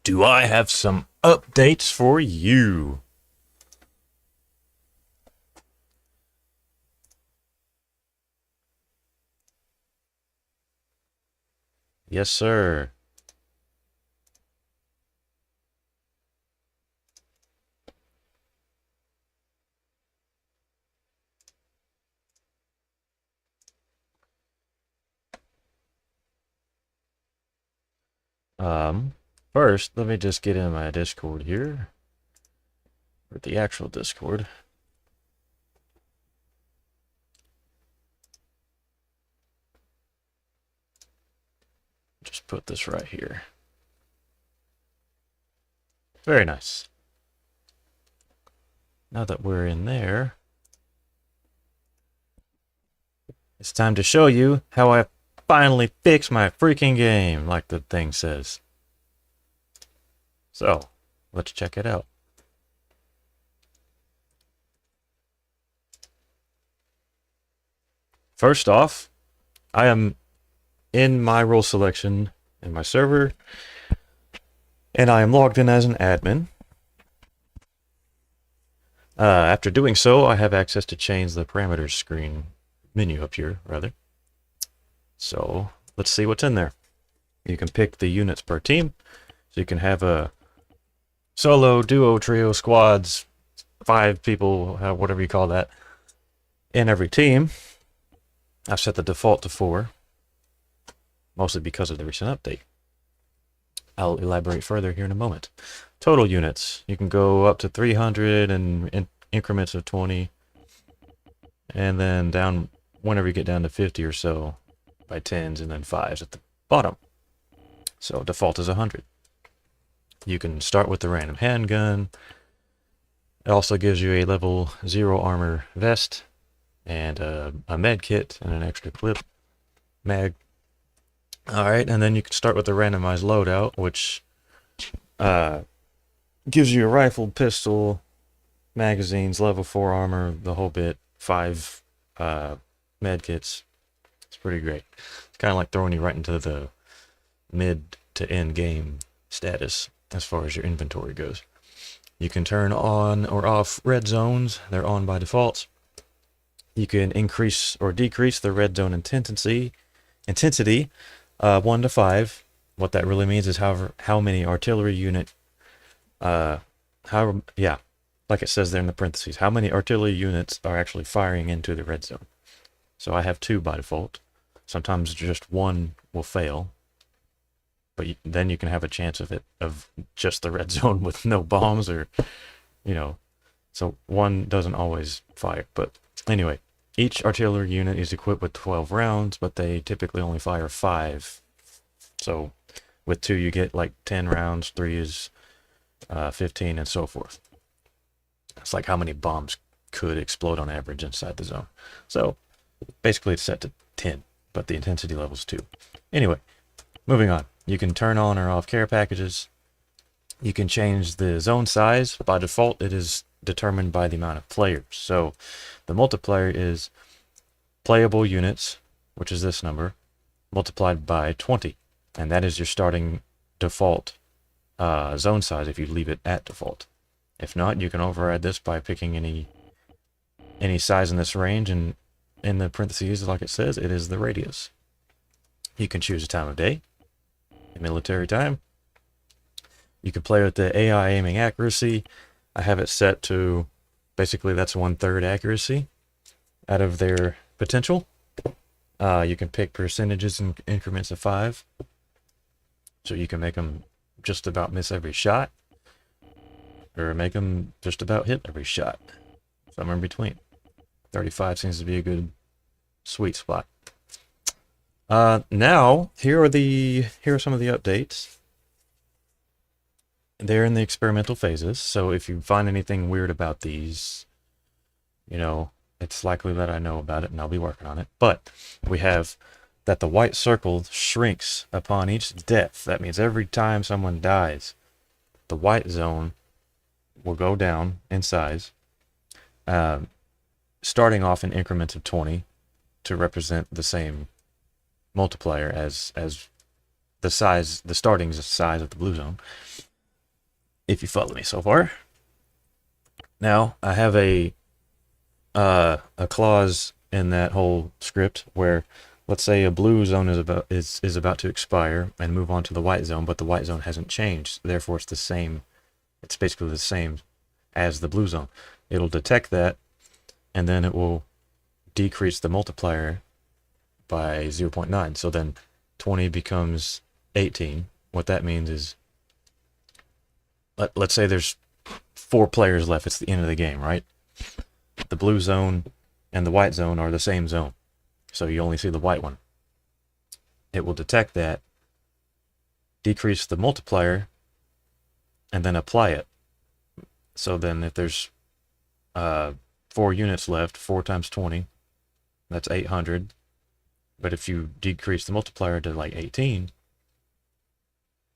do I have some updates for you? Yes, sir. First, let me just get in my Discord here. Or the actual Discord. Just put this right here. Very nice. Now that we're in there, it's time to show you how I finally fixed my freaking game, like the thing says. So, let's check it out. First off, I am in my role selection in my server, and I am logged in as an admin. After doing so, I have access to change the parameters screen menu up here, rather. So let's see what's in there. You can pick the units per team. So you can have a solo, duo, trio, squads, 5 people, whatever you call that, in every team. I've set the default to 4, mostly because of the recent update. I'll elaborate further here in a moment. Total units. You can go up to 300 and in increments of 20. And then down, whenever you get down to 50 or so, by 10s and then 5s at the bottom. So default is 100. You can start with the random handgun. It also gives you a level 0 armor vest and a med kit and an extra clip mag. Alright, and then you can start with the randomized loadout, which gives you a rifle, pistol, magazines, level 4 armor, the whole bit, 5 med kits. It's pretty great. It's kind of like throwing you right into the mid to end game status as far as your inventory goes. You can turn on or off red zones. They're on by default. You can increase or decrease the red zone intensity 1 to 5. What that really means is how many artillery unit, like it says there in the parentheses, how many artillery units are actually firing into the red zone. So I have 2 by default. Sometimes just 1 will fail, but then you can have a chance of just the red zone with no bombs or, so 1 doesn't always fire. But anyway, each artillery unit is equipped with 12 rounds, but they typically only fire 5. So with 2 you get like 10 rounds, 3 is 15, and so forth. It's like how many bombs could explode on average inside the zone. So basically it's set to 10, but the intensity level is 2. Anyway, moving on. You can turn on or off care packages. You can change the zone size. By default, it is determined by the amount of players. So the multiplier is playable units, which is this number, multiplied by 20. And that is your starting default zone size if you leave it at default. If not, you can override this by picking any size in this range, and in the parentheses, like it says, it is the radius. You can choose a time of day, military time. You can play with the AI aiming accuracy. I have it set to, basically that's 1/3 accuracy out of their potential. You can pick percentages in increments of 5. So you can make them just about miss every shot, or make them just about hit every shot. Somewhere in between. 35 seems to be a good sweet spot. Now, here are some of the updates. They're in the experimental phases, so if you find anything weird about these, it's likely that I know about it and I'll be working on it. But we have that the white circle shrinks upon each death. That means every time someone dies, the white zone will go down in size, starting off in increments of 20 to represent the same multiplier as the starting size of the blue zone. if you follow me so far. Now, I have a clause in that whole script where, let's say a blue zone is about to expire and move on to the white zone, but the white zone hasn't changed. Therefore, it's the same. It's basically the same as the blue zone. It'll detect that, and then it will decrease the multiplier by 0.9. So then 20 becomes 18. What that means is, let's say there's 4 players left. It's the end of the game, right? The blue zone and the white zone are the same zone, so you only see the white one. It will detect that, decrease the multiplier, and then apply it. So then if there's 4 units left, 4 times 20, that's 800. But if you decrease the multiplier to like 18,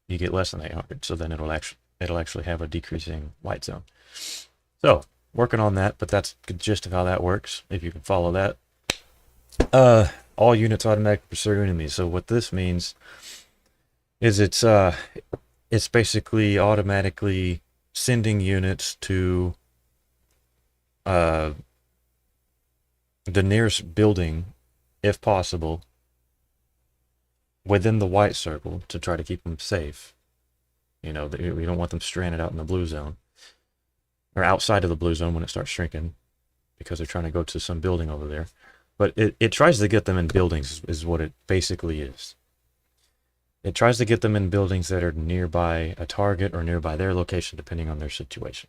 you get less than 800. So then it'll actually have a decreasing white zone. So working on that, but that's the gist of how that works, if you can follow that. All units automatically pursue enemies. So what this means is it's basically automatically sending units to the nearest building, if possible, within the white circle to try to keep them safe. You know, we don't want them stranded out in the blue zone, or outside of the blue zone when it starts shrinking, because they're trying to go to some building over there. But it tries to get them in buildings, is what it basically is. It tries to get them in buildings that are nearby a target or nearby their location, depending on their situation.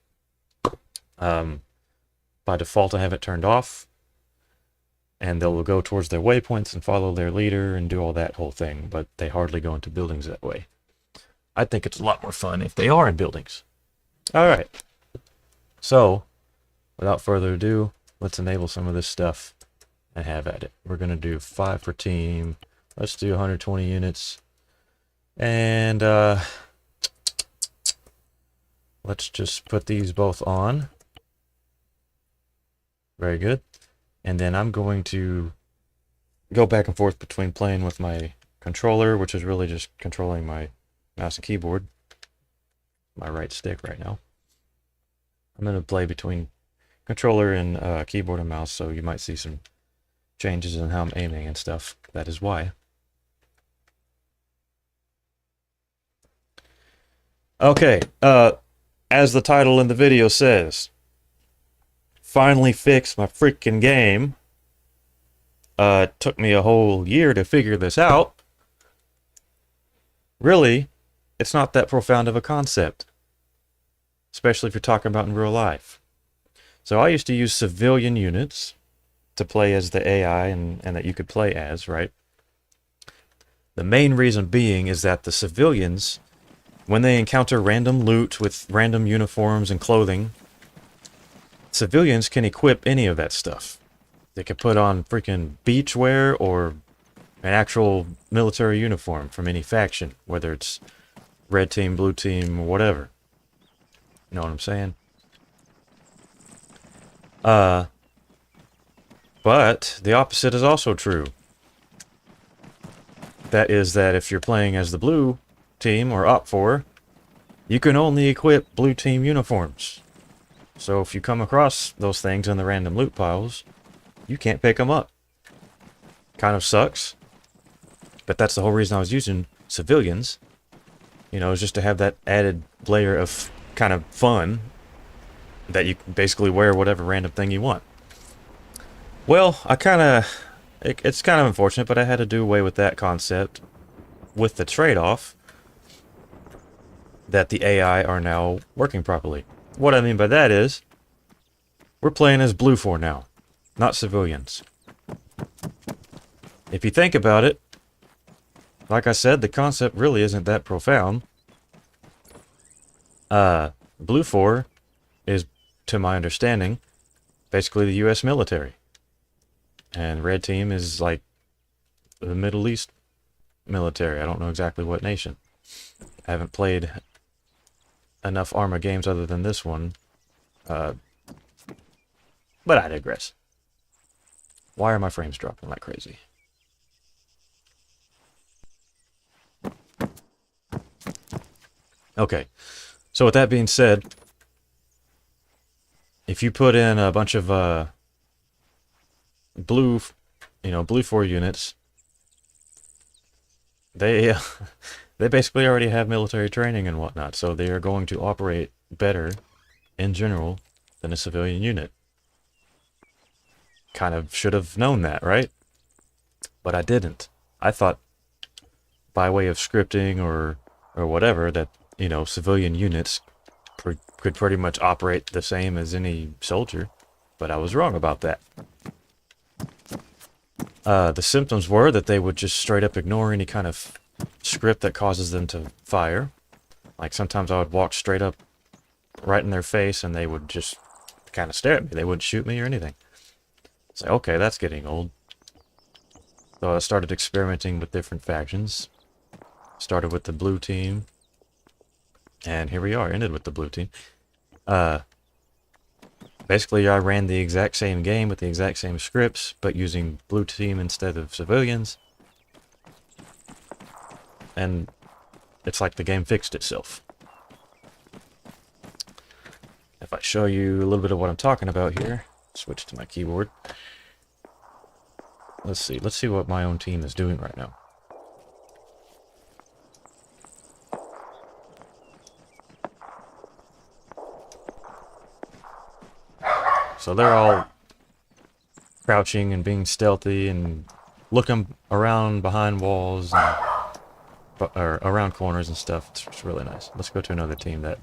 By default, I have it turned off, and they'll go towards their waypoints and follow their leader and do all that whole thing, but they hardly go into buildings that way. I think it's a lot more fun if they are in buildings. All right. So, without further ado, let's enable some of this stuff and have at it. We're going to do 5 per team. Let's do 120 units. And let's just put these both on. Very good. And then I'm going to go back and forth between playing with my controller, which is really just controlling my mouse and keyboard, my right stick right now. I'm going to play between controller and keyboard and mouse, so you might see some changes in how I'm aiming and stuff. That is why. Okay, as the title in the video says, finally fixed my freaking game. It took me a whole year to figure this out. Really, it's not that profound of a concept, especially if you're talking about in real life. So I used to use civilian units to play as the AI and that you could play as, right? The main reason being is that the civilians, when they encounter random loot with random uniforms and clothing, civilians can equip any of that stuff. They can put on freaking beach wear or an actual military uniform from any faction, whether it's red team, blue team, or whatever. You know what I'm saying? But the opposite is also true. That is that if you're playing as the blue team or Op 4, you can only equip blue team uniforms. So if you come across those things in the random loot piles, you can't pick them up. Kind of sucks. But that's the whole reason I was using civilians. You know, just to have that added layer of kind of fun that you can basically wear whatever random thing you want. Well, it's kind of unfortunate, but I had to do away with that concept with the trade-off that the AI are now working properly. What I mean by that is, we're playing as Blue 4 now, not civilians. If you think about it, like I said, the concept really isn't that profound. Blue 4 is, to my understanding, basically the US military. And Red Team is like the Middle East military. I don't know exactly what nation. I haven't played enough Arma games other than this one. But I digress. Why are my frames dropping like crazy? Okay. So with that being said, if you put in a bunch of blue, blue 4 units, they they basically already have military training and whatnot, so they are going to operate better in general than a civilian unit. Kind of should have known that, right? But I didn't. I thought by way of scripting or whatever that, civilian units could pretty much operate the same as any soldier, but I was wrong about that. The symptoms were that they would just straight up ignore any kind of script that causes them to fire. Like sometimes I would walk straight up right in their face and they would just kind of stare at me. They wouldn't shoot me or anything. It's like, okay, that's getting old. So I started experimenting with different factions. Started with the blue team. And here we are, ended with the blue team. Basically, I ran the exact same game with the exact same scripts, but using blue team instead of civilians. And it's like the game fixed itself. If I show you a little bit of what I'm talking about here, switch to my keyboard. Let's see what my own team is doing right now. So they're all crouching and being stealthy and looking around behind walls and or around corners and stuff. It's really nice. Let's go to another team that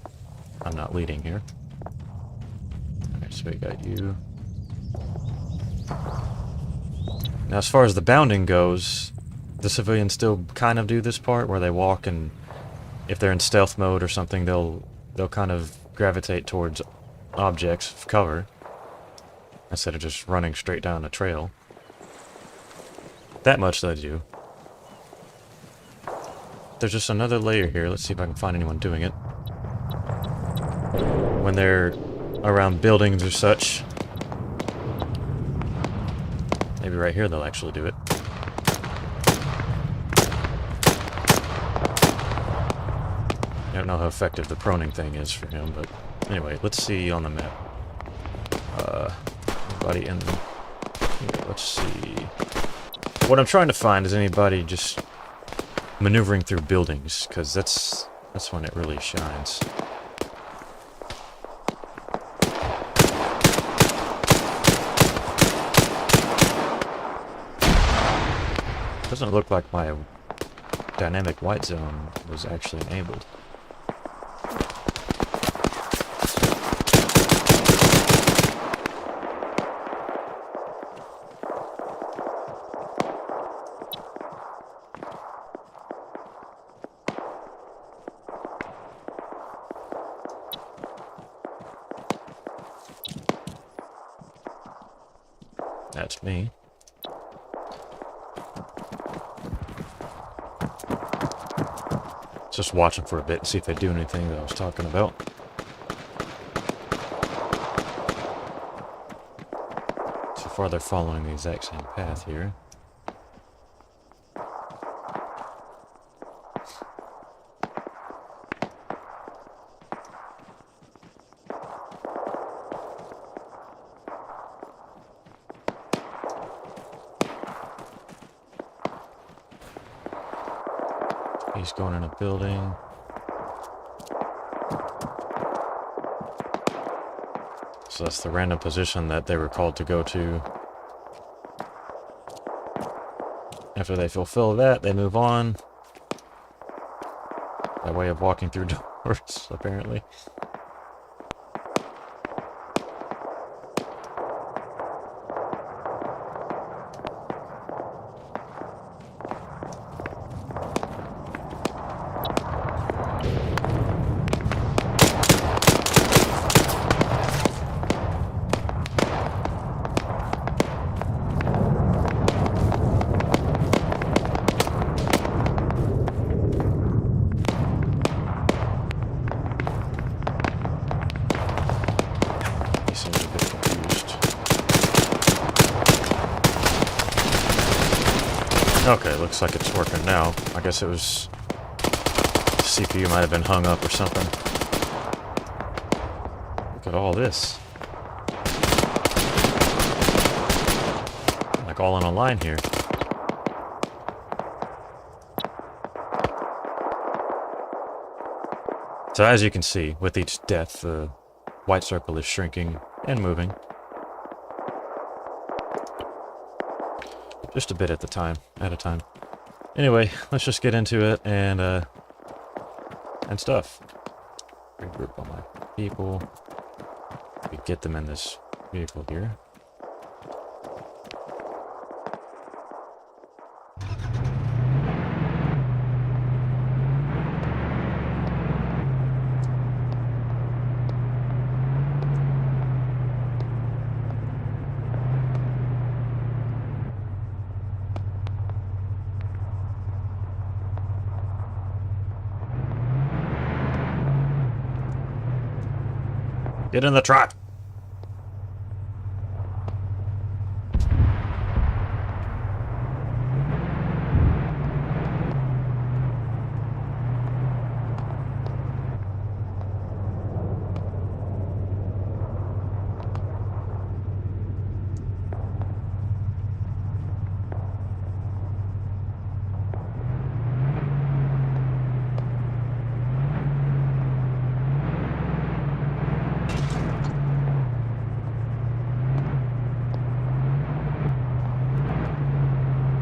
I'm not leading here. Alright, so we got you. Now as far as the bounding goes, the civilians still kind of do this part where they walk, and if they're in stealth mode or something, they'll kind of gravitate towards objects of cover instead of just running straight down a trail. That much they do. There's just another layer here. Let's see if I can find anyone doing it. When they're around buildings or such. Maybe right here they'll actually do it. I don't know how effective the proning thing is for him, but anyway, let's see on the map. Anybody in... Here, let's see. What I'm trying to find is anybody just maneuvering through buildings, because that's when it really shines. Doesn't look like my dynamic white zone was actually enabled. That's me. Just watching for a bit and see if they do anything that I was talking about. So far they're following the exact same path here. He's going in a building. So that's the random position that they were called to go to. After they fulfill that, they move on. By way of walking through doors, apparently. Okay, looks like it's working now. I guess it was... the CPU might have been hung up or something. Look at all this. Like all in a line here. So as you can see, with each death, the white circle is shrinking and moving. Just a bit at a time. Anyway, let's just get into it and stuff. Regroup all my people. We get them in this vehicle here. Get in the truck!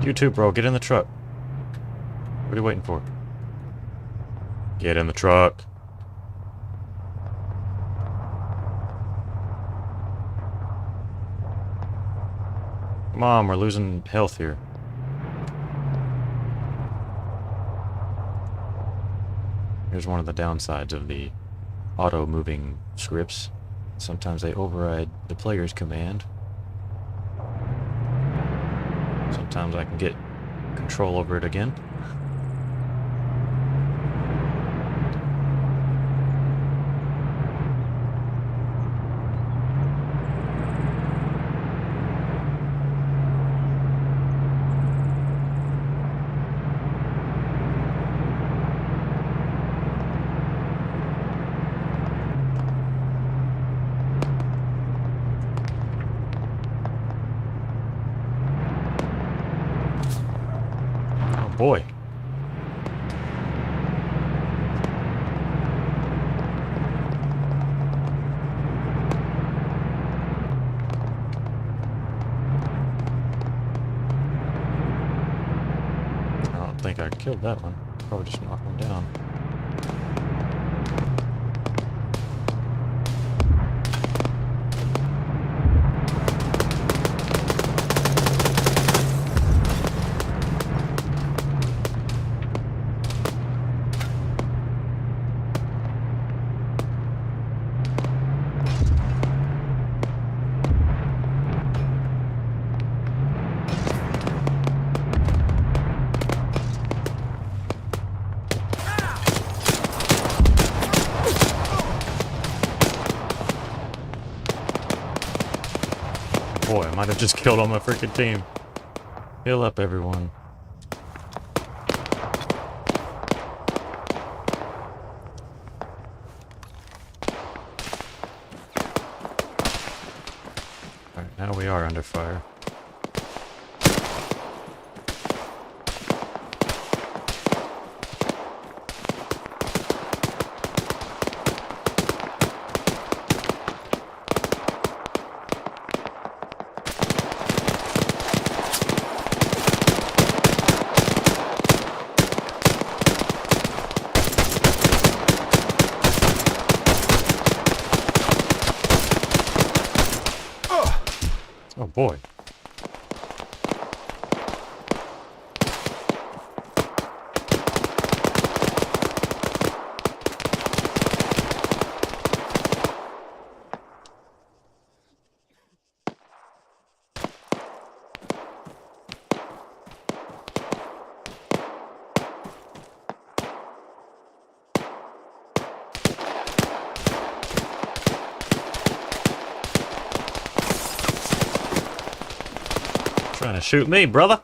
You too, bro. Get in the truck. What are you waiting for? Get in the truck. Come on, we're losing health here. Here's one of the downsides of the auto-moving scripts. Sometimes they override the player's command. Sometimes I can get control over it again. Boy. I don't think I killed that one. Probably just knocked one down. Boy, I might have just killed all my freaking team. Heal up, everyone. Alright, now we are under fire. Oh boy. Trying to shoot me, brother.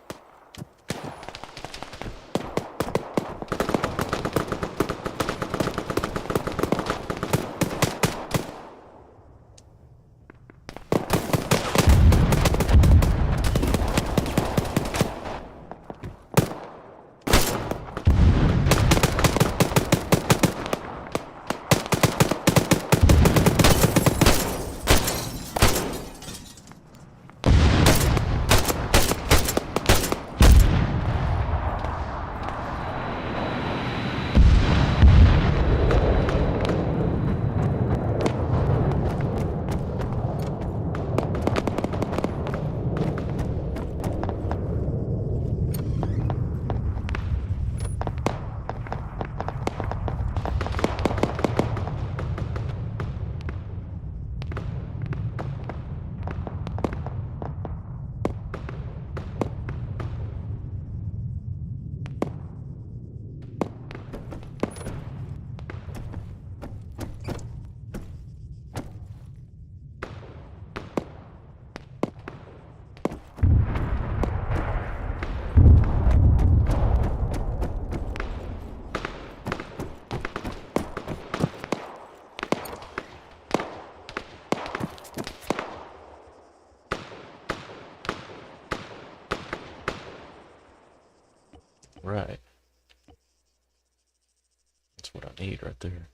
Right. That's what I need right there.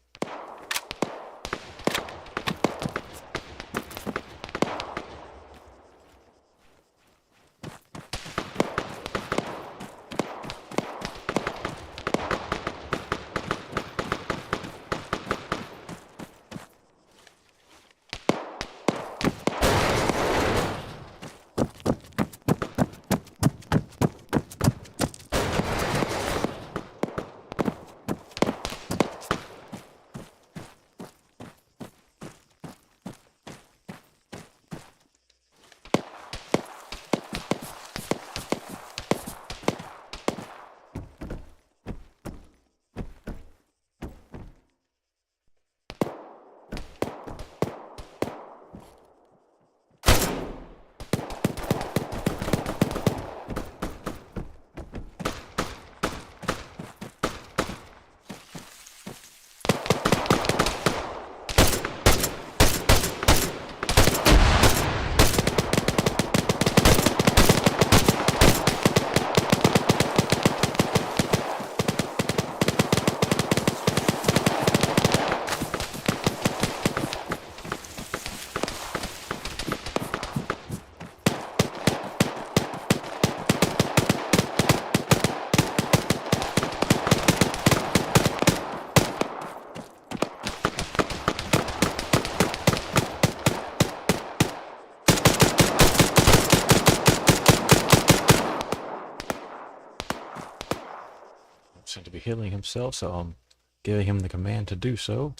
Seem to be healing himself, so I'm giving him the command to do so.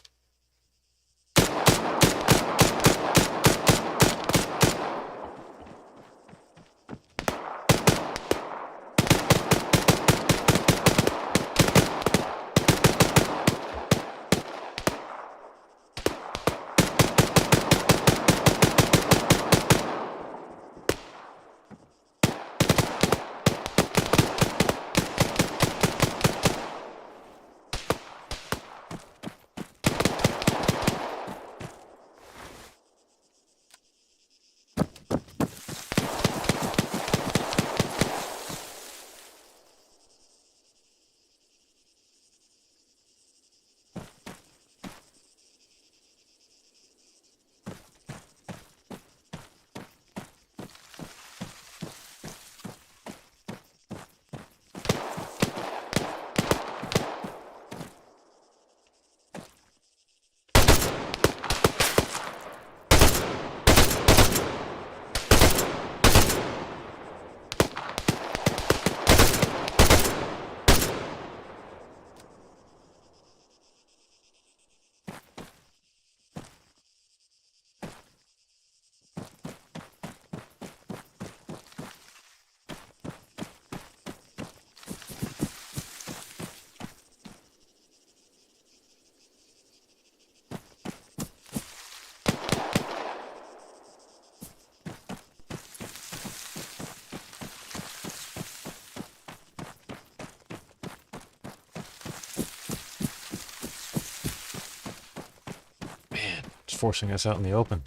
Man, it's forcing us out in the open.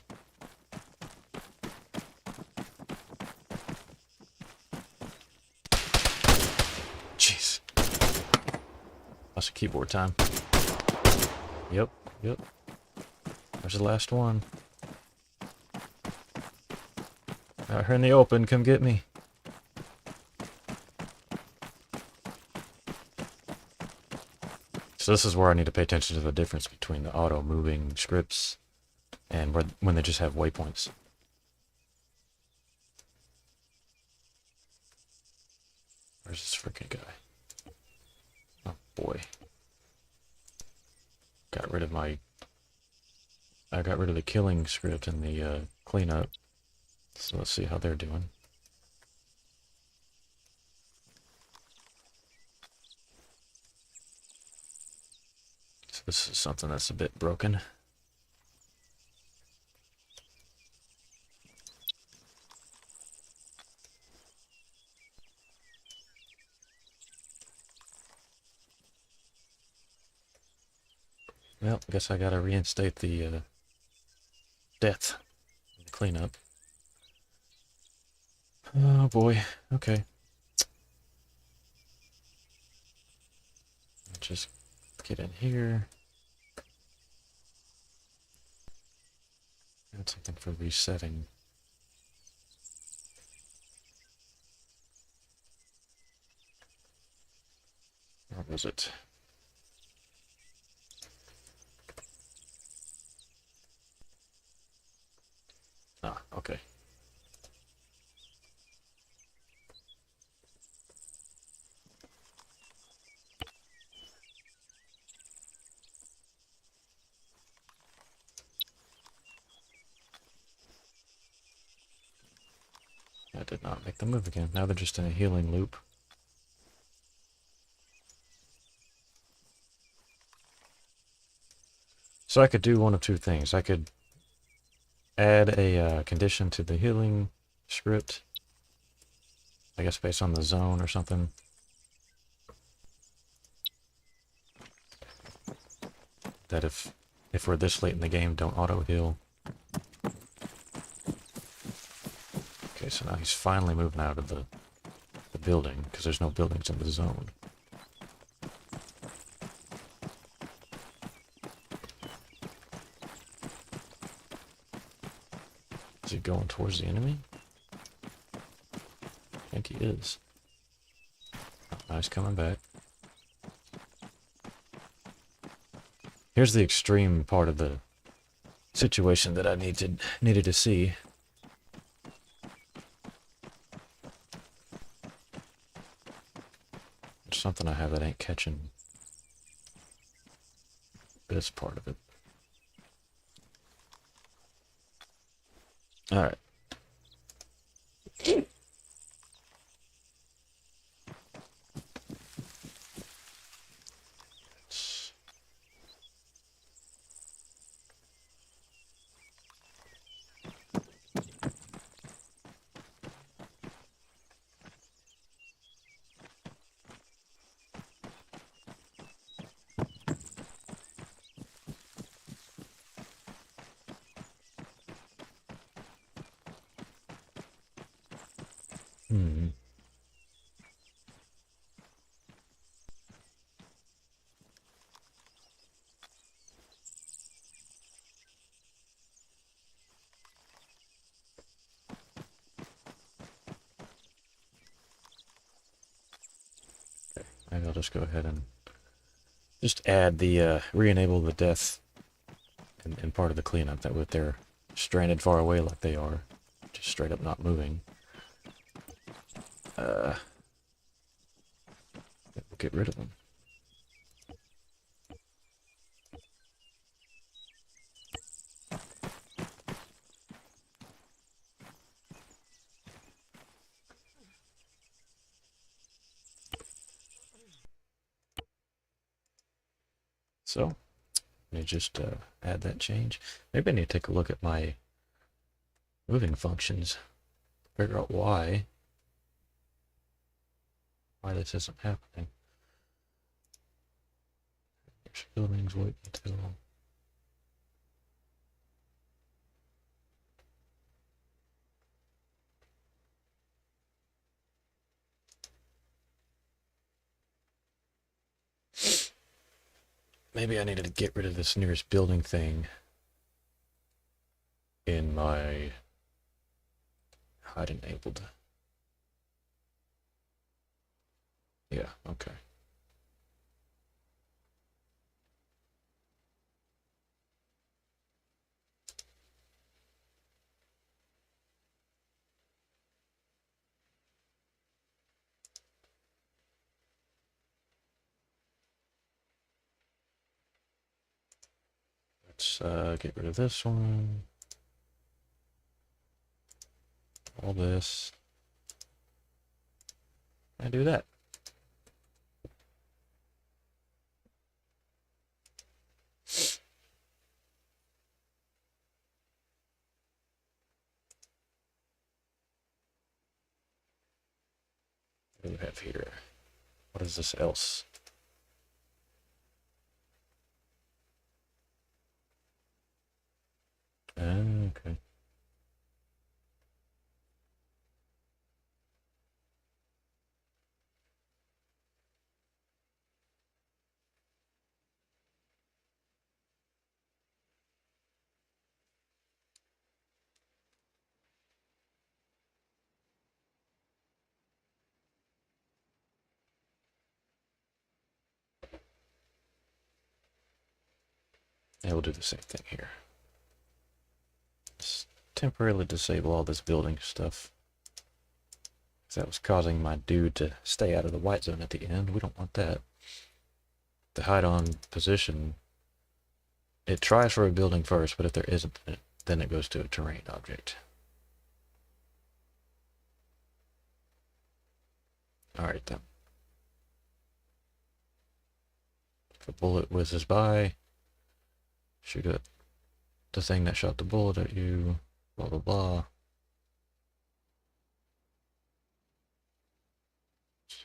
Jeez. That's a keyboard time. Yep, yep. There's the last one. Out here in the open, come get me. So this is where I need to pay attention to the difference between the auto-moving scripts and when they just have waypoints. Where's this freaking guy? Oh boy. I got rid of the killing script and the cleanup. So let's see how they're doing. So this is something that's a bit broken. Well, I guess I gotta reinstate the death and the cleanup. Oh boy, okay. just get in here. Add something for resetting. Where was it? Ah, okay. That did not make them move again. Now they're just in a healing loop. So I could do one of two things. I could add a condition to the healing script. I guess based on the zone or something. That if we're this late in the game, don't auto heal. Okay, so now he's finally moving out of the building, because there's no buildings in the zone. Is he going towards the enemy? I think he is. Oh, now he's coming back. Here's the extreme part of the situation that I needed to see. There's something I have that ain't catching this part of it. Alright. Maybe I'll just go ahead and just add the, re-enable the death in part of the cleanup, that with they're stranded far away like they are, just straight up not moving. We'll get rid of them. So, let me just add that change. Maybe I need to take a look at my moving functions, figure out why this isn't happening. There's buildings, wait until... Maybe I needed to get rid of this nearest building thing in my HUD enabled. Yeah, okay. Let's get rid of this one. All this. And do that. What do we have here? What is this else? Okay. And we'll do the same thing here. Just temporarily disable all this building stuff. Because that was causing my dude to stay out of the white zone at the end. We don't want that. The hide on position, it tries for a building first, but if there isn't, then it goes to a terrain object. Alright then. If a bullet whizzes by, shoot at the thing that shot the bullet at you, blah blah blah.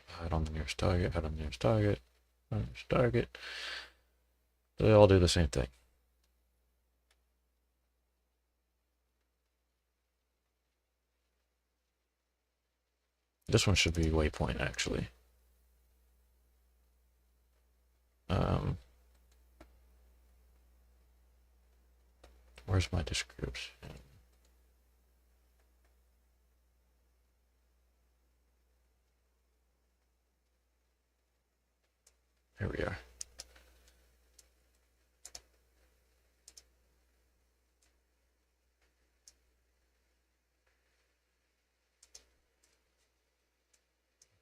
Hide on the nearest target, hide on the nearest target, hide on the nearest target. They all do the same thing. This one should be waypoint actually. Where's my description? Here we are.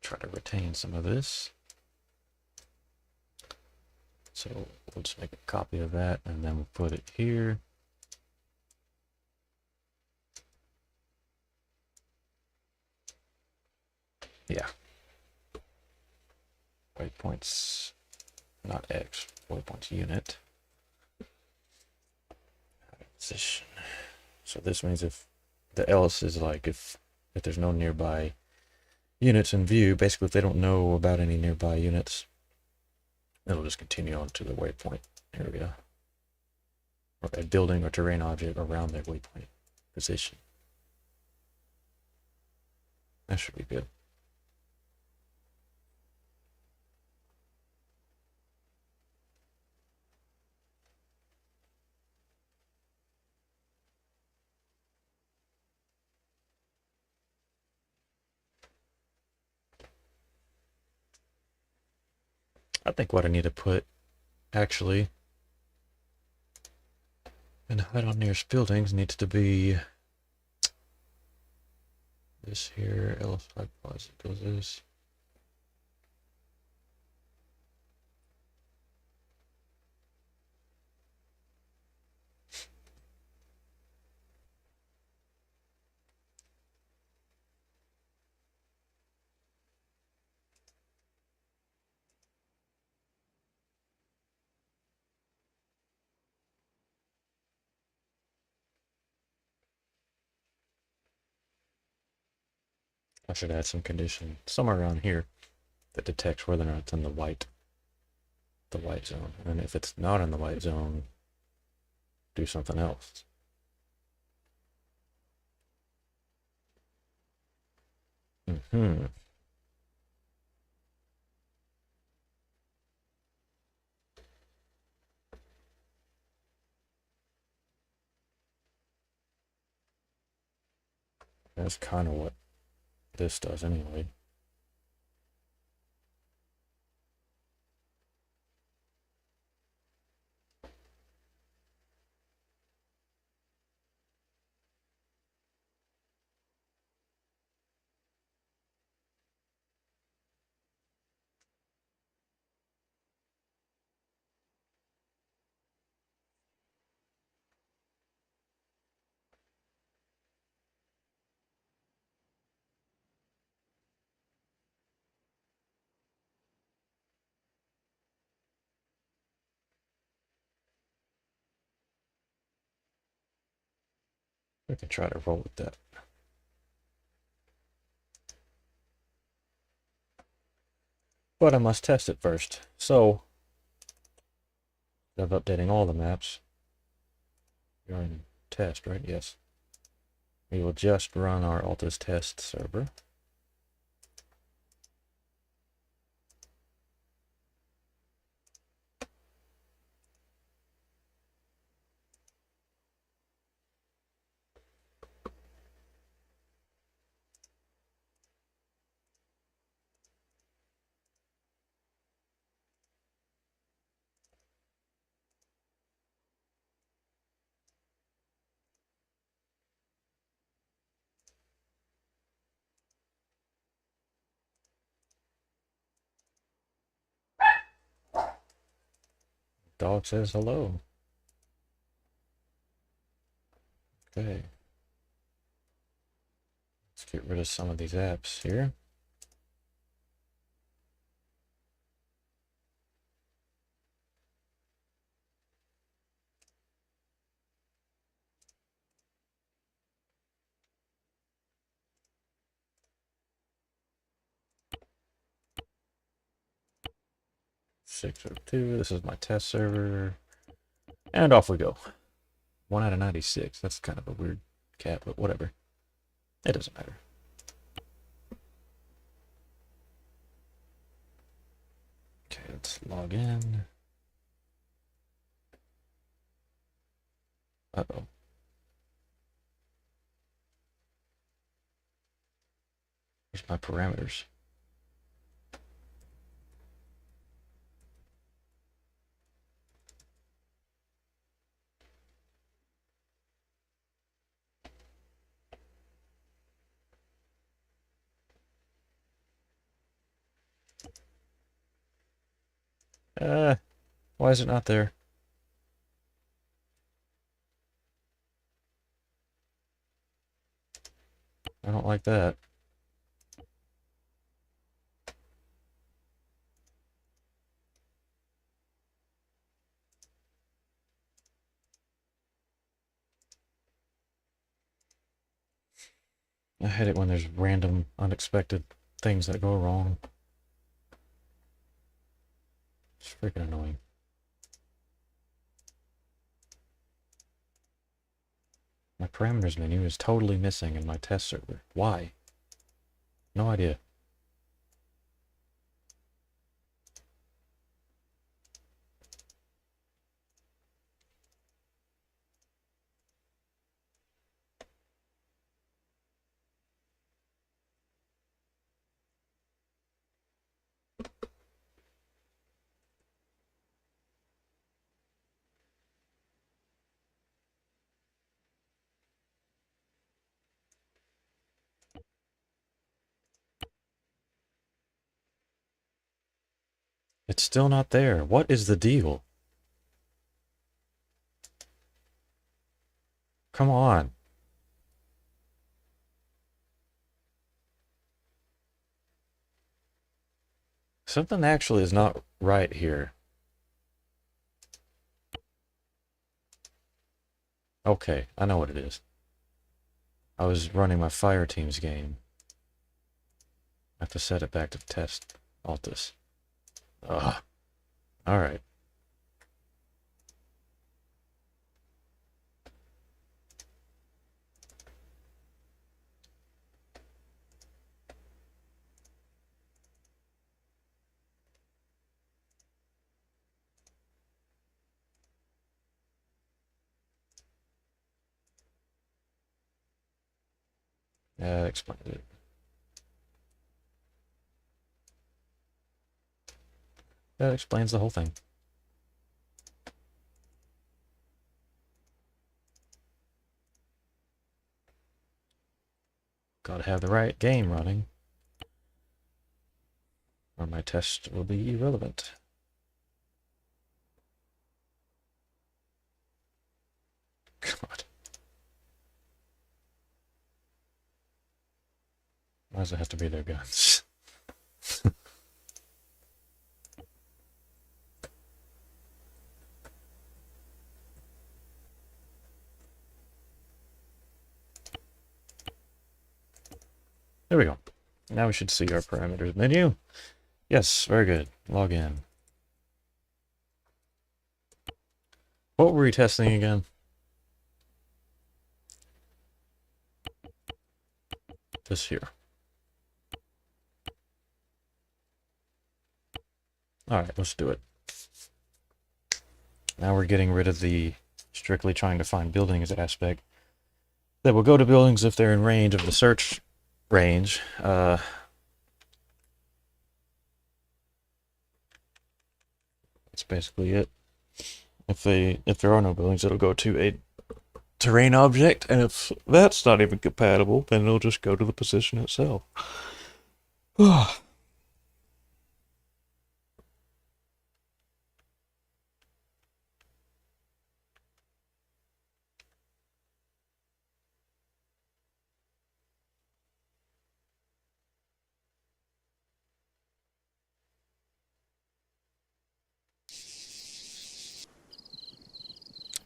Try to retain some of this. So we'll just make a copy of that and then we'll put it here. Yeah. Waypoints, not X, waypoints unit. Position. So this means if the else is like if there's no nearby units in view, basically if they don't know about any nearby units, it'll just continue on to the waypoint area. Or a building or terrain object around their waypoint position. That should be good. I think what I need to put actually and hide on nearest buildings needs to be this here, L5 goes this. I should add some condition somewhere around here that detects whether or not it's in the white zone. And if it's not in the white zone, do something else. That's kind of what this does anyway. We can try to roll with that. But I must test it first. So, instead of updating all the maps, you're in test, right? Yes. We will just run our Altus test server. dog says hello. Okay. Let's get rid of some of these apps here. (602). This is my test server. And off we go. 1 out of 96. That's kind of a weird cat, but whatever. It doesn't matter. Okay, let's log in. Uh-oh. Where's my parameters? Why is it not there? I don't like that. I hate it when there's random, unexpected things that go wrong. It's freaking annoying. My parameters menu is totally missing in my test server. Why? No idea. It's still not there. What is the deal? Come on. Something actually is not right here. Okay, I know what it is. I was running my fire team's game. I have to set it back to test Altus. Ugh. Alright. That explains it. That explains the whole thing. Gotta have the right game running, or my test will be irrelevant. God. Why does it have to be their guns? There we go. Now we should see our parameters menu. Yes, very good. Log in. What were we testing again? This here. Alright, let's do it. Now we're getting rid of the strictly trying to find buildings aspect. That will go to buildings if they're in range of the search range. That's basically it. If there are no buildings, it'll go to a terrain object, and if that's not even compatible, then it'll just go to the position itself.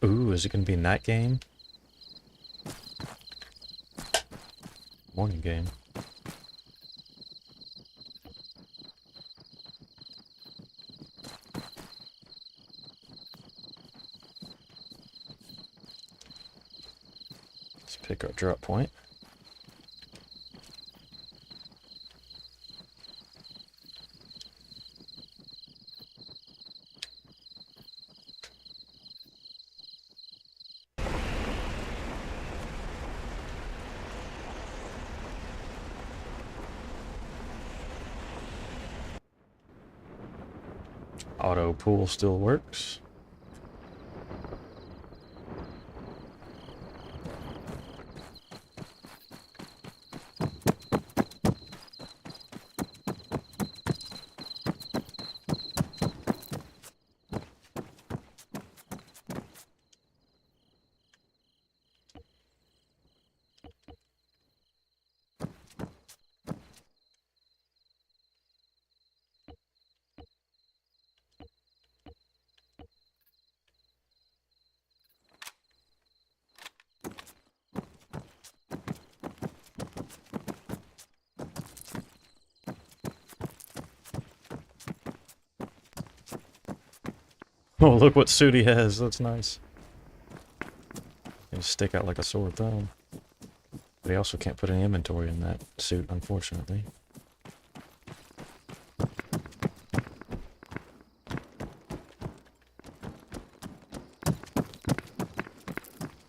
Ooh, is it going to be night game? Morning game. Let's pick our drop point. Auto pool still works. Oh, look what suit he has. That's nice. He'll stick out like a sore thumb. But he also can't put any inventory in that suit, unfortunately.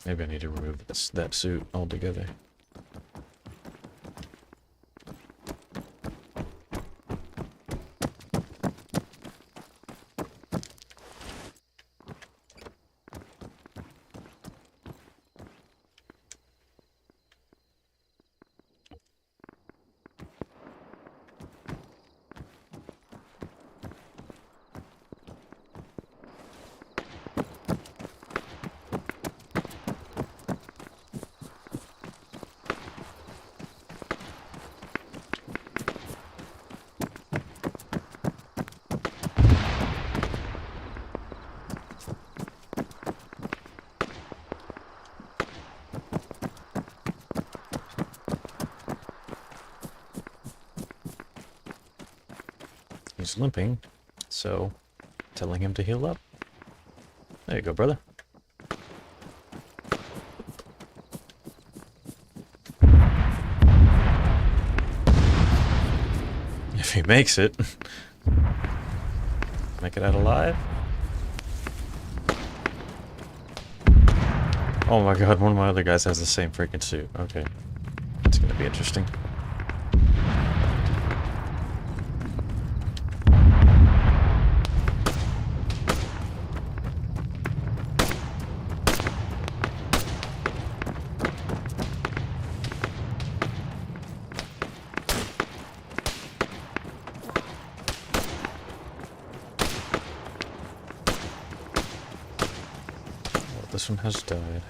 Maybe I need to remove that suit altogether. He's limping, so telling him to heal up. There you go, brother. If he makes it. Make it out alive. Oh my god, one of my other guys has the same freaking suit. Okay. It's gonna be interesting. This one has died.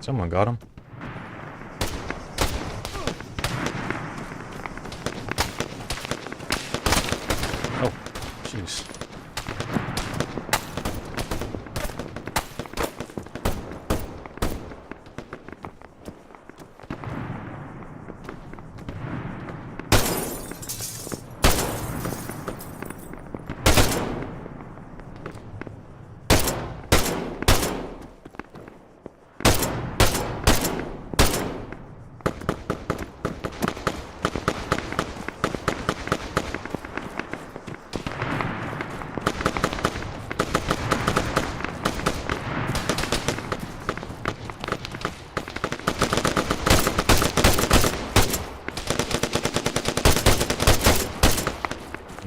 Someone got him. Oh, jeez.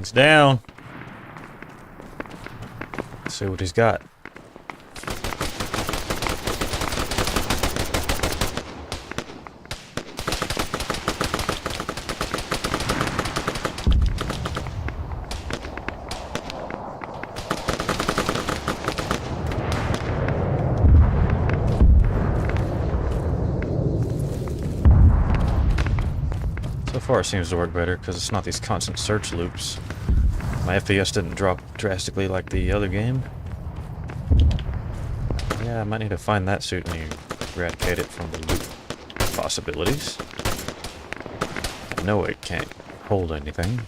He's down. Let's see what he's got. So far it seems to work better because it's not these constant search loops. My FPS didn't drop drastically like the other game. Yeah, I might need to find that suit and eradicate it from the loot possibilities. I know it can't hold anything.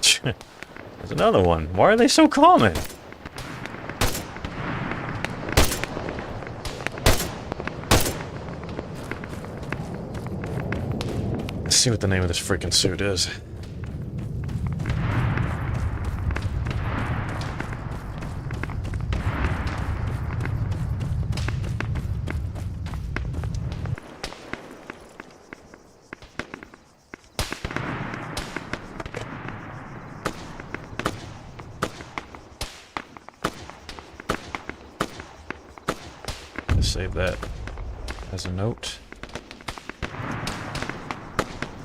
There's another one. Why are they so common? Let's see what the name of this freaking suit is. Let's save that as a note.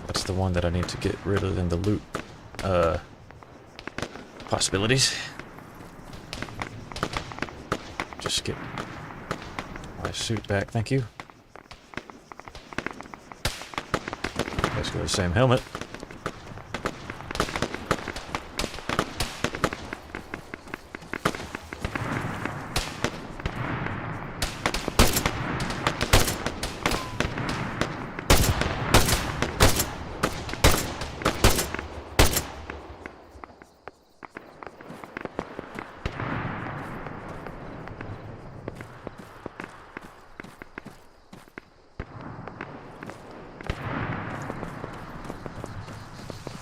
That's the one that I need to get rid of in the loot possibilities. Just get my suit back, thank you. Basically the same helmet.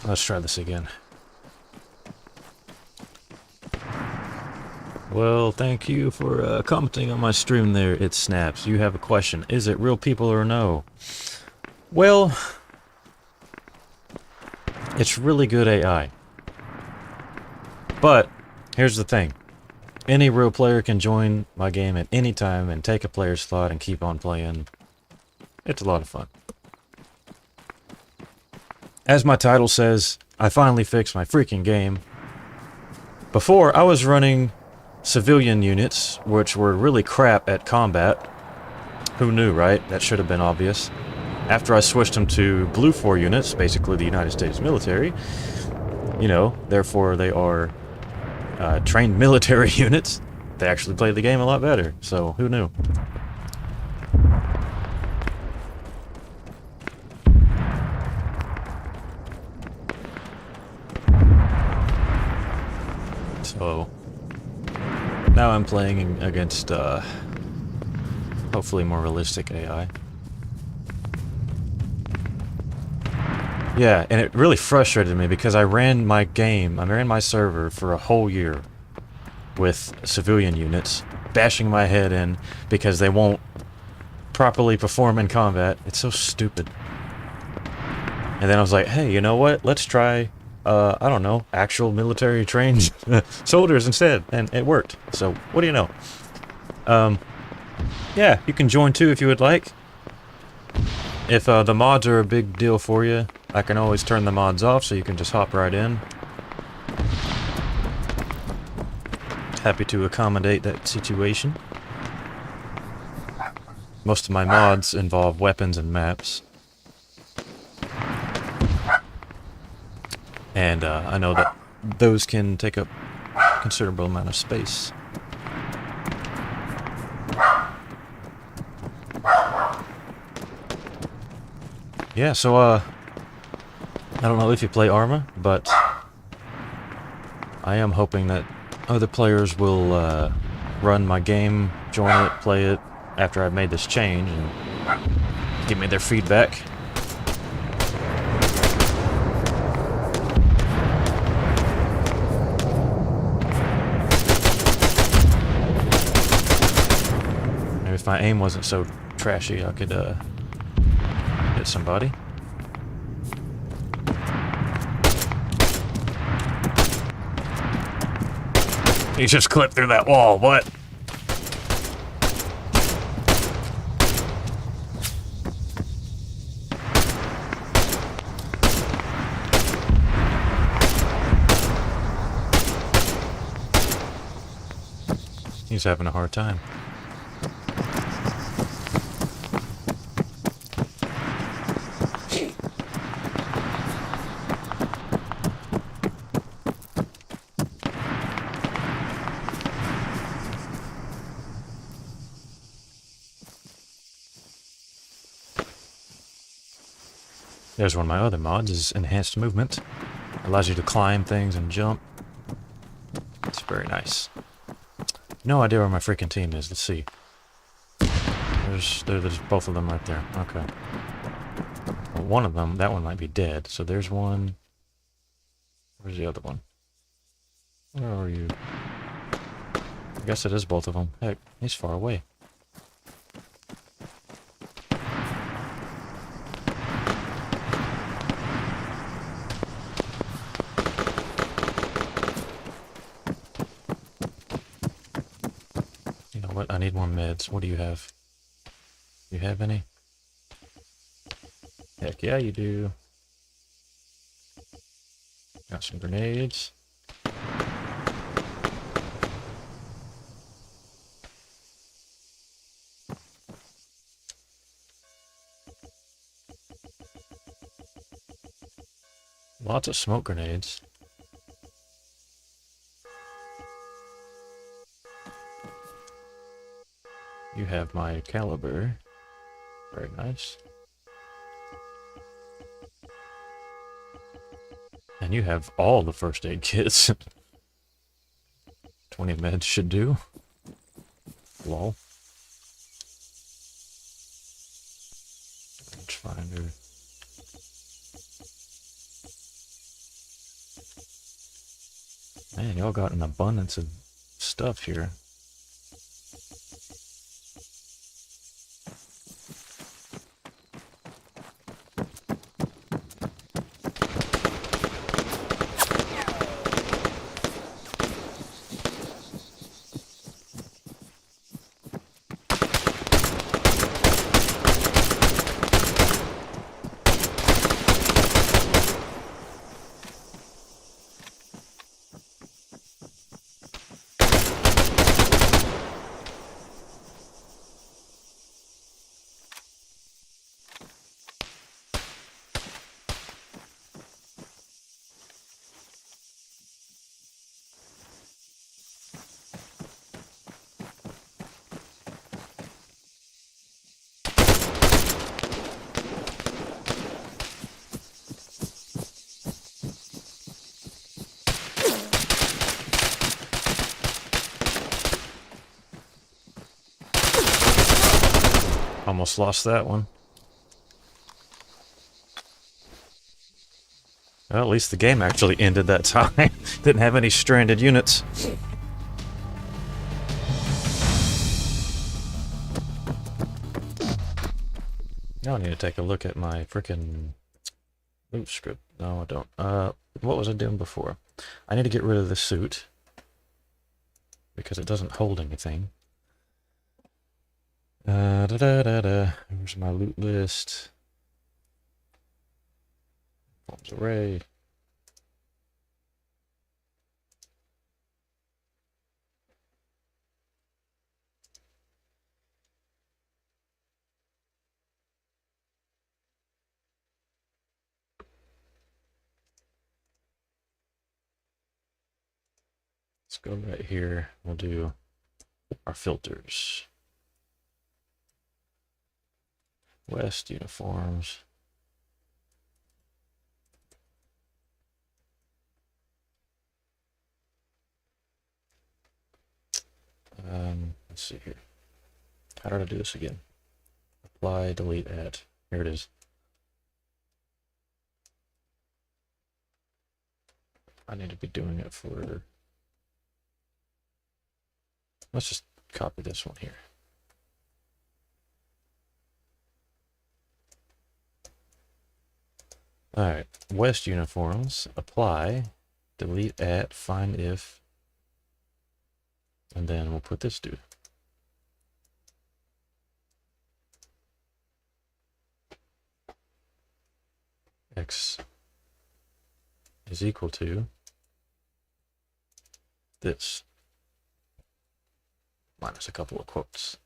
Let's try this again. Well, thank you for commenting on my stream there. It snaps. You have a question. Is it real people or no? Well, it's really good AI. But, here's the thing. Any real player can join my game at any time and take a player's slot and keep on playing. It's a lot of fun. As my title says, I finally fixed my freaking game. Before, I was running civilian units, which were really crap at combat. Who knew, right? That should have been obvious. After I switched them to Blue 4 units, basically the United States military, you know, therefore they are trained military units, they actually play the game a lot better. So, who knew? So, now I'm playing against, hopefully more realistic AI. Yeah, and it really frustrated me because I ran my server for a whole year with civilian units, bashing my head in because they won't properly perform in combat. It's so stupid. And then I was like, hey, you know what? Let's try, I don't know, actual military trained soldiers instead. And it worked. So, what do you know? Yeah, you can join too if you would like. If the mods are a big deal for you, I can always turn the mods off so you can just hop right in. Happy to accommodate that situation. Most of my mods involve weapons and maps. And I know that those can take up a considerable amount of space. Yeah, so I don't know if you play Arma, but I am hoping that other players will run my game, join it, play it after I've made this change, and give me their feedback. Maybe if my aim wasn't so trashy, I could hit somebody. He just clipped through that wall. What? He's having a hard time. There's one of my other mods, is enhanced movement. Allows you to climb things and jump. It's very nice. No idea where my freaking team is. Let's see. There's both of them right there. Okay. Well, one of them, that one might be dead. So there's one. Where's the other one? Where are you? I guess it is both of them. Heck, he's far away. You know what? I need more meds. What do you have? You have any? Heck yeah, you do. Got some grenades. Lots of smoke grenades. You have my caliber. Very nice. And you have all the first aid kits. 20 meds should do. Lol. Let's find her. Man, y'all got an abundance of stuff here. Almost lost that one. Well, at least the game actually ended that time. Didn't have any stranded units. Now I need to take a look at my frickin' loot script. No, I don't. What was I doing before? I need to get rid of the suit because it doesn't hold anything. Where's my loot list? Forms array. Let's go right here. We'll do our filters. West uniforms. Let's see here. How did I do this again? Apply, delete, add. Here it is. I need to be doing it for... Let's just copy this one here. Alright, West uniforms, apply, delete at, find if. And then we'll put this dude. X is equal to this minus a couple of quotes.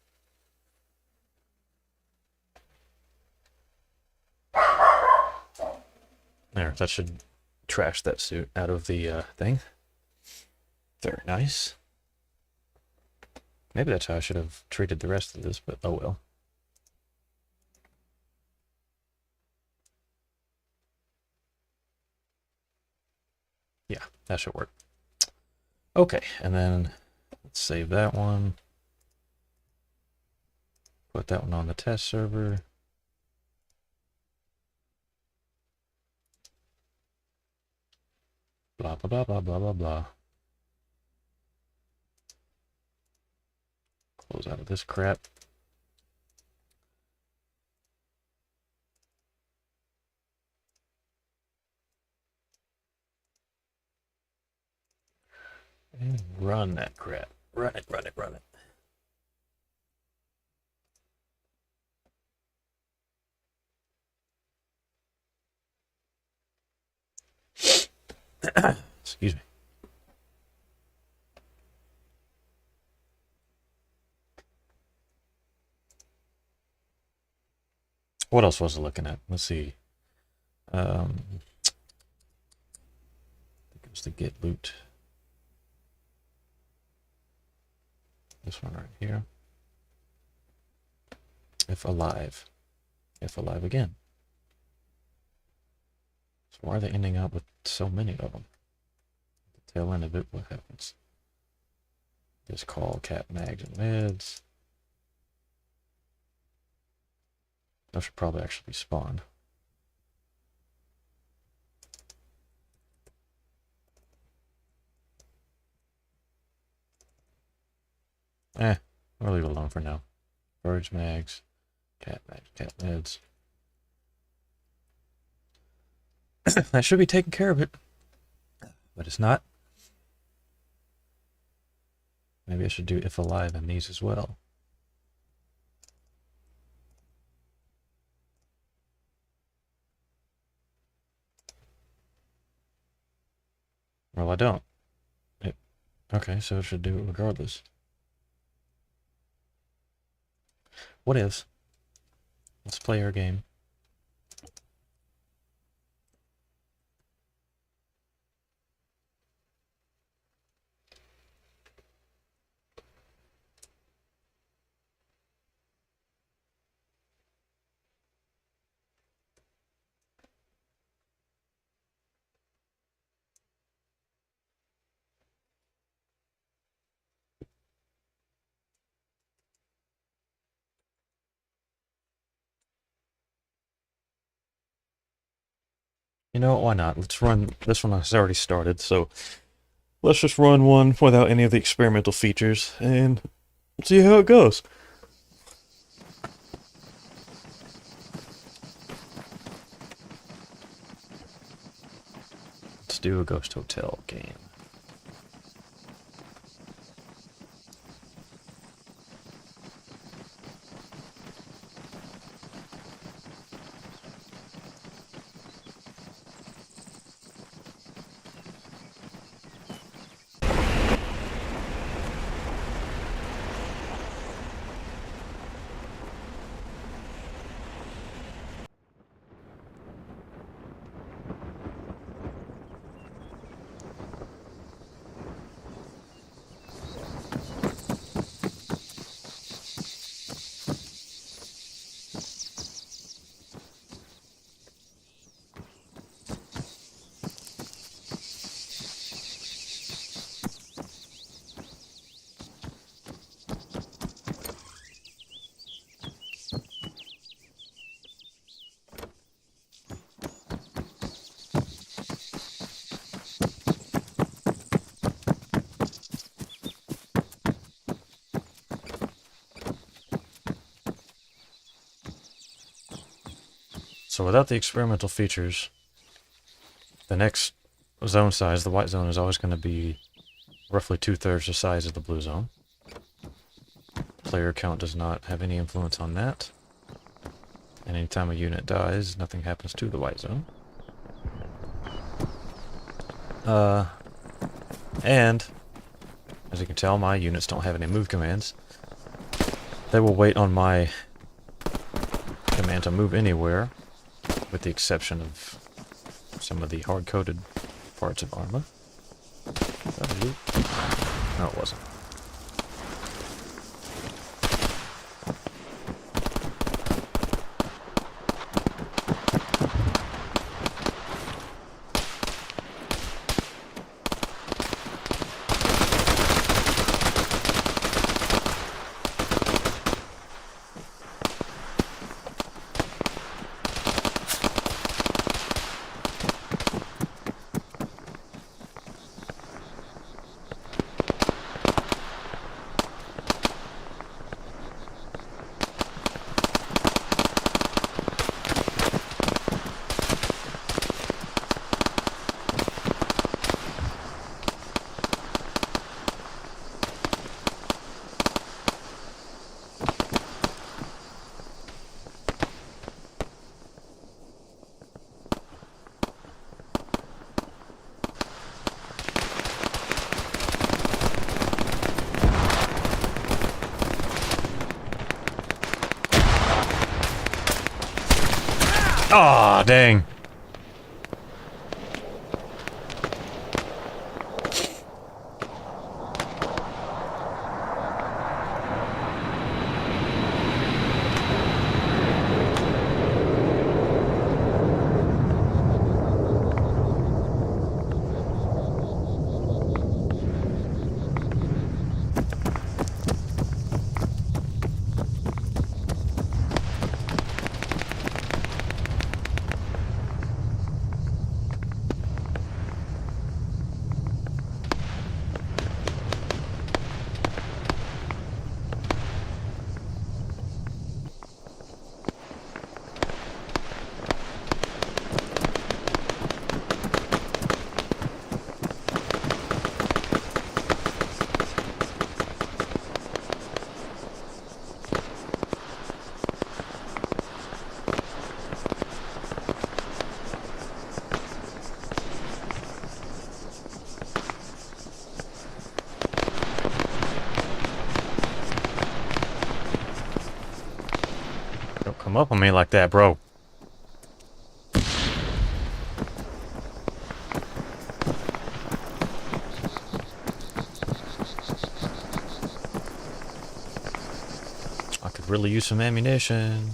There, that should trash that suit out of the thing. Very nice. Maybe that's how I should have treated the rest of this, but oh well. Yeah, that should work. Okay, and then let's save that one. Put that one on the test server. Blah, blah, blah, blah, blah, blah, blah. Close out of this crap. And run that crap. Run it, run it, run it. Excuse me. What else was I looking at? Let's see. I think it was the get loot. This one right here. If alive. If alive again. So why are they ending up with so many of them? At the tail end of it, what happens? Just call cat mags and meds. Those should probably actually be spawned. We'll leave it alone for now. Birds mags, cat meds. That should be taking care of it, but it's not. Maybe I should do if alive in these as well. Well, I don't. Okay, so it should do it regardless. What if? Let's play our game. You know, why not? Let's run, this one has already started, so let's just run one without any of the experimental features, and see how it goes. Let's do a Ghost Hotel game. So without the experimental features, the next zone size, the white zone, is always going to be roughly 2/3 the size of the blue zone. Player count does not have any influence on that. And anytime a unit dies, nothing happens to the white zone. And as you can tell, my units don't have any move commands. They will wait on my command to move anywhere, with the exception of some of the hard-coded parts of Arma. Is that a loot? No, it wasn't. Aw, dang. Don't come up on me like that, bro. I could really use some ammunition.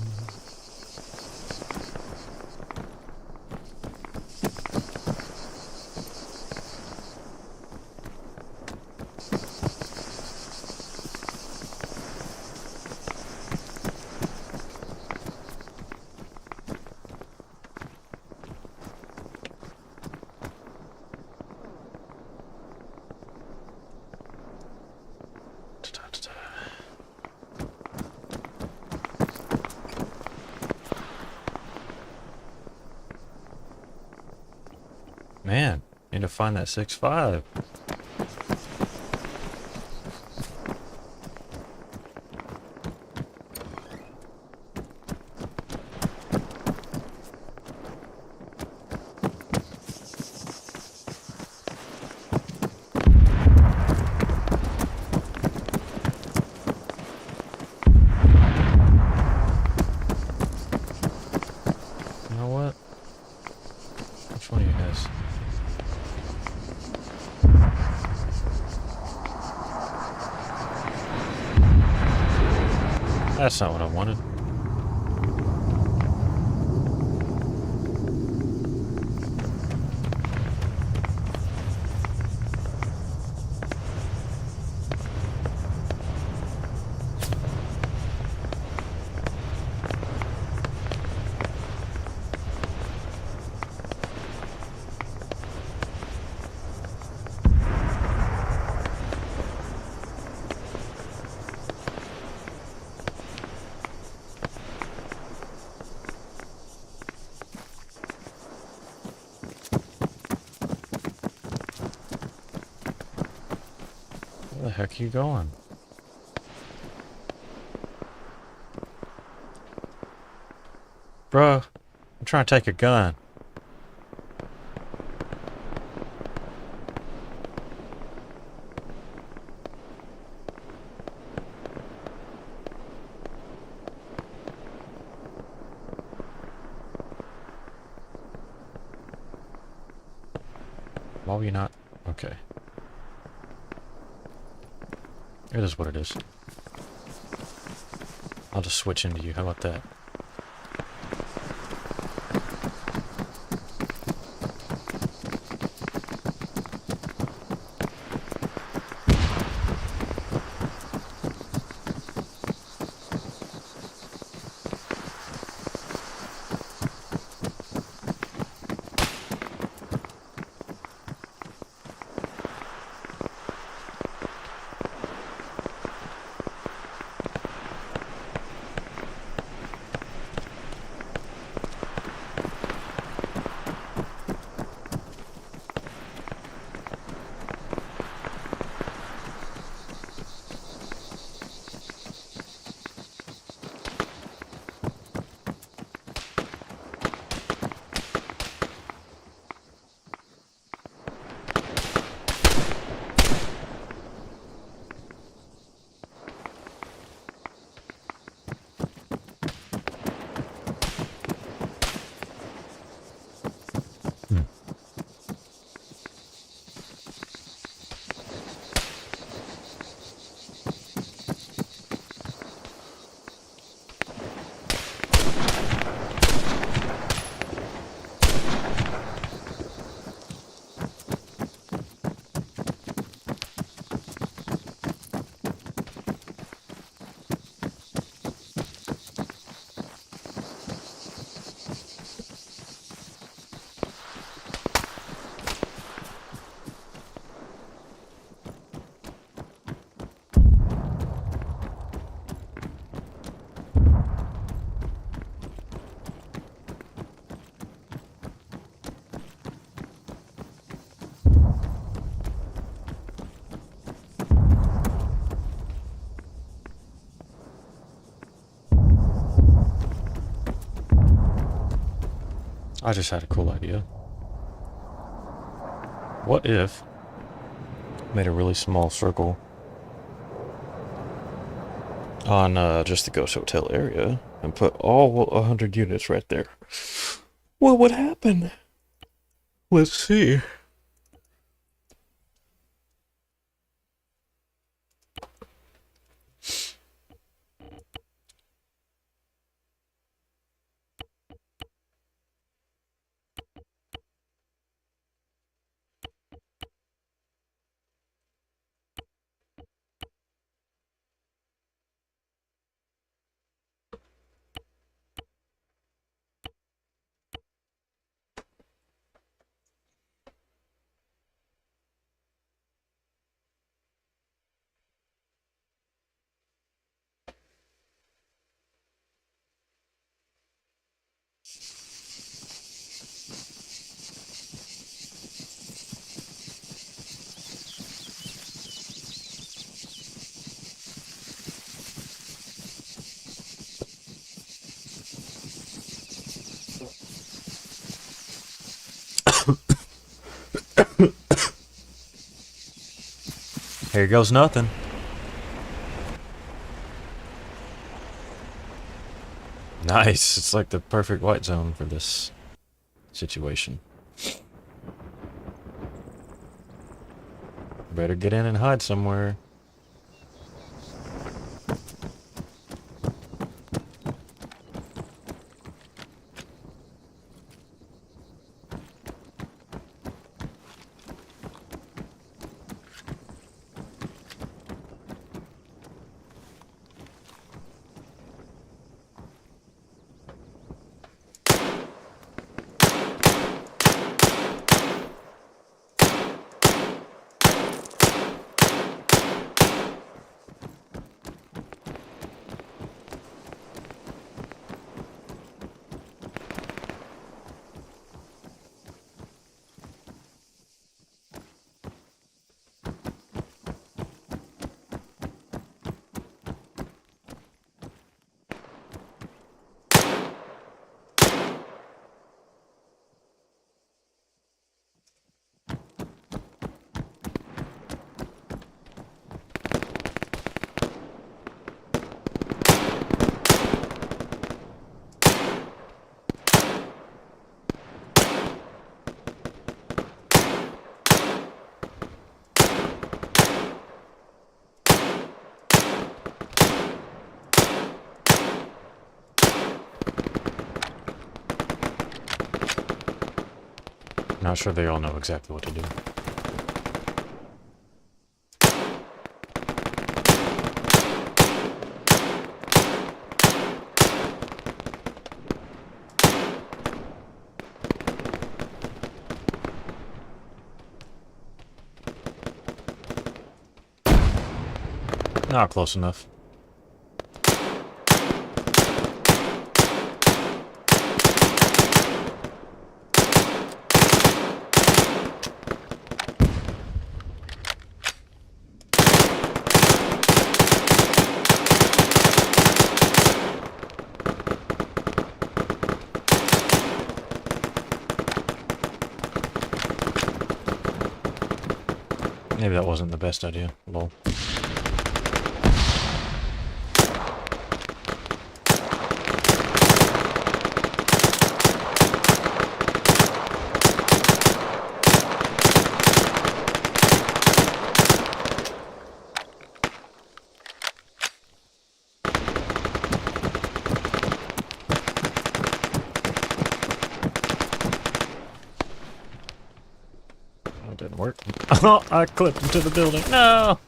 Man, need to find that 6.5. You know what? Which one of you guys? That's not what I wanted. Where the heck are you going? Bruh, I'm trying to take a gun. Why will you not? Okay. It is what it is. I'll just switch into you. How about that? Hmm. I just had a cool idea. What if I made a really small circle on just the Ghost Hotel area and put all 100 units right there? What would happen? Let's see. Here goes nothing. Nice. It's like the perfect white zone for this situation. Better get in and hide somewhere. Not sure they all know exactly what to do. Not close enough. Maybe that wasn't the best idea. Lol. That didn't work. Oh, I clipped into the building. No!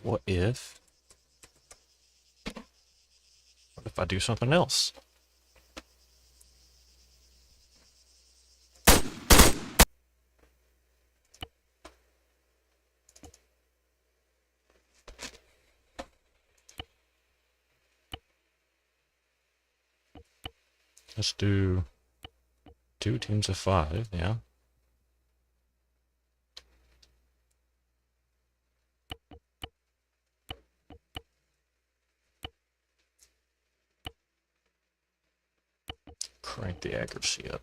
What if... What if I do something else? Let's do 2 teams of 5, yeah. Crank the accuracy up.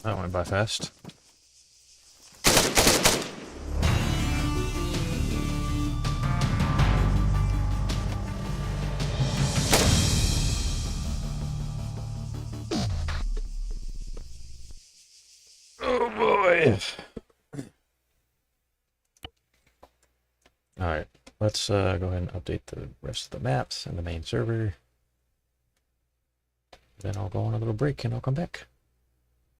That went by fast. Oh boy. Alright, let's go ahead and update the rest of the maps and the main server. Then I'll go on a little break and I'll come back.